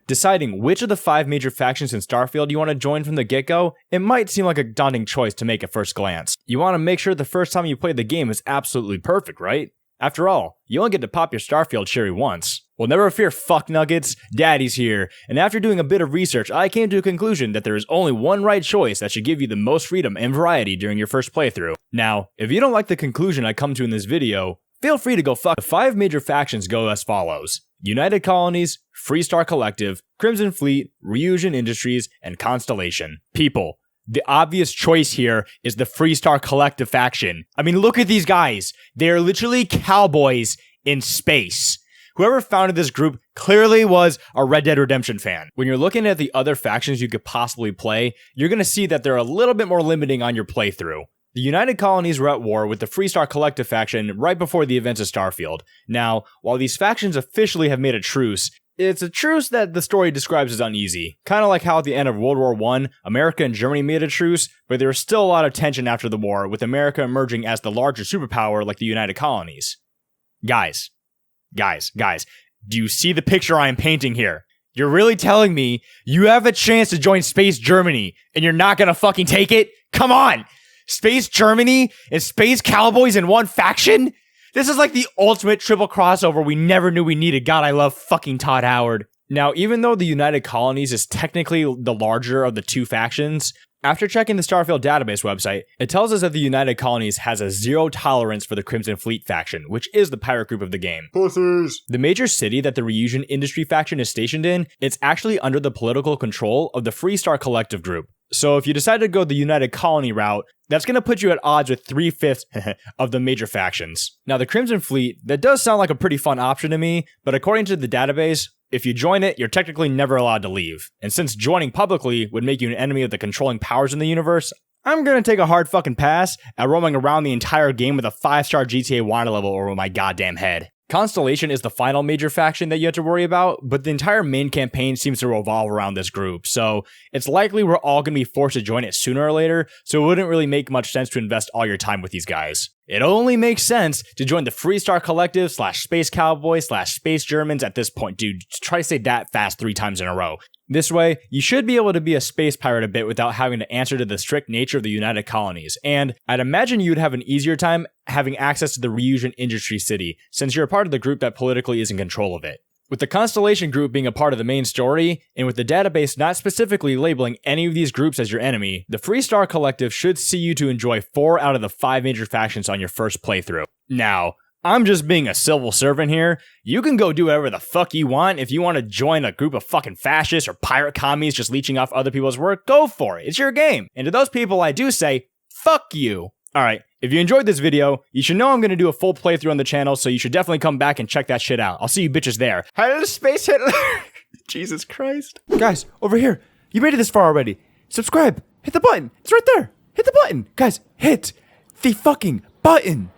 Deciding which of the 5 major factions in Starfield you want to join from the get-go, it might seem like a daunting choice to make at first glance. You want to make sure the first time you play the game is absolutely perfect, right? After all, you only get to pop your Starfield cherry once. Well, never fear, fuck nuggets, Daddy's here, and after doing a bit of research, I came to a conclusion that there is only one right choice that should give you the most freedom and variety during your first playthrough. Now, if you don't like the conclusion I come to in this video, feel free to go fuck. The 5 major factions go as follows: United Colonies, Freestar Collective, Crimson Fleet, Ryujin Industries, and Constellation. People, the obvious choice here is the Freestar Collective faction. I mean, look at these guys. They are literally cowboys in space. Whoever founded this group clearly was a Red Dead Redemption fan. When you're looking at the other factions you could possibly play, you're going to see that they're a little bit more limiting on your playthrough. The United Colonies were at war with the Freestar Collective faction right before the events of Starfield. Now, while these factions officially have made a truce, it's a truce that the story describes as uneasy. Kind of like how at the end of World War I, America and Germany made a truce, but there was still a lot of tension after the war, with America emerging as the larger superpower like the United Colonies. Guys, do you see the picture I am painting here? You're really telling me you have a chance to join Space Germany and you're not gonna fucking take it? Come on! Space Germany and Space Cowboys in one faction? This is like the ultimate triple crossover we never knew we needed. God, I love fucking Todd Howard. Now, even though the United Colonies is technically the larger of the 2 factions, after checking the Starfield database website, it tells us that the United Colonies has a 0 tolerance for the Crimson Fleet faction, which is the pirate group of the game. Pussies. The major city that the Ryujin Industry faction is stationed in, it's actually under the political control of the Freestar Collective group. So if you decide to go the United Colony route, that's going to put you at odds with 3/5 of the major factions. Now, the Crimson Fleet, that does sound like a pretty fun option to me, but according to the database, if you join it, you're technically never allowed to leave. And since joining publicly would make you an enemy of the controlling powers in the universe, I'm gonna take a hard fucking pass at roaming around the entire game with a 5-star GTA water level over my goddamn head. Constellation is the final major faction that you have to worry about, but the entire main campaign seems to revolve around this group, so it's likely we're all going to be forced to join it sooner or later, so it wouldn't really make much sense to invest all your time with these guys. It only makes sense to join the Freestar Collective / Space Cowboys / Space Germans at this point, dude. Try to say that fast 3 times in a row. This way, you should be able to be a space pirate a bit without having to answer to the strict nature of the United Colonies, and I'd imagine you'd have an easier time having access to the Ryujin Industry City, since you're a part of the group that politically is in control of it. With the Constellation group being a part of the main story, and with the database not specifically labeling any of these groups as your enemy, the Freestar Collective should see you to enjoy 4 out of the 5 major factions on your first playthrough. Now, I'm just being a civil servant here. You can go do whatever the fuck you want. If you want to join a group of fucking fascists or pirate commies just leeching off other people's work, go for it. It's your game. And to those people, I do say, fuck you. Alright, if you enjoyed this video, you should know I'm going to do a full playthrough on the channel, so you should definitely come back and check that shit out. I'll see you bitches there. Hello, Space Hitler! Jesus Christ. Guys, over here. You made it this far already. Subscribe. Hit the button. It's right there. Hit the button. Guys, hit the fucking button.